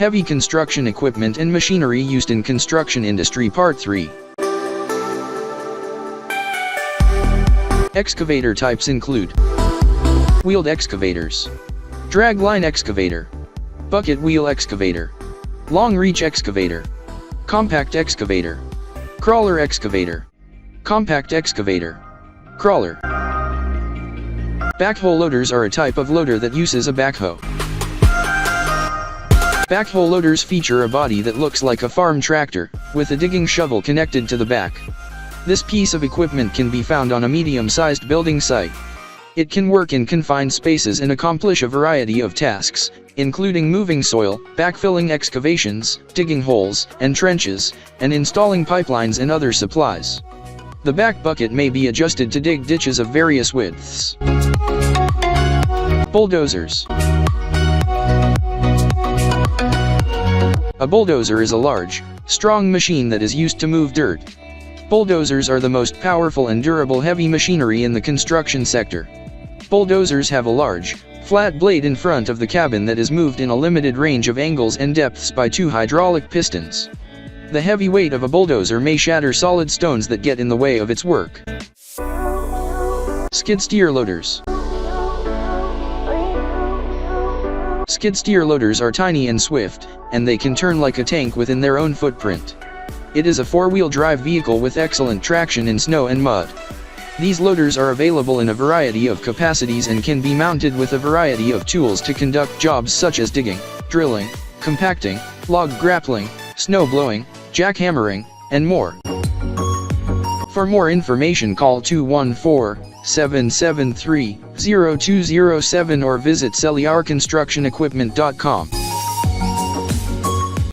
Heavy construction equipment and machinery used in construction industry. Part 3. Excavator types include wheeled excavators, dragline excavator, bucket wheel excavator, long reach excavator, compact excavator, crawler excavator, compact excavator, crawler. Backhoe loaders are a type of loader that uses a backhoe. Backhoe loaders feature a body that looks like a farm tractor, with a digging shovel connected to the back. This piece of equipment can be found on a medium-sized building site. It can work in confined spaces and accomplish a variety of tasks, including moving soil, backfilling excavations, digging holes and trenches, and installing pipelines and other supplies. The back bucket may be adjusted to dig ditches of various widths. Bulldozers. A bulldozer is a large, strong machine that is used to move dirt. Bulldozers are the most powerful and durable heavy machinery in the construction sector. Bulldozers have a large, flat blade in front of the cabin that is moved in a limited range of angles and depths by 2 hydraulic pistons. The heavy weight of a bulldozer may shatter solid stones that get in the way of its work. Skid steer loaders. Skid steer loaders are tiny and swift, and they can turn like a tank within their own footprint. It is a 4-wheel drive vehicle with excellent traction in snow and mud. These loaders are available in a variety of capacities and can be mounted with a variety of tools to conduct jobs such as digging, drilling, compacting, log grappling, snow blowing, jackhammering, and more. For more information, call 214-773-0207 or visit celiarconstructionequipment.com.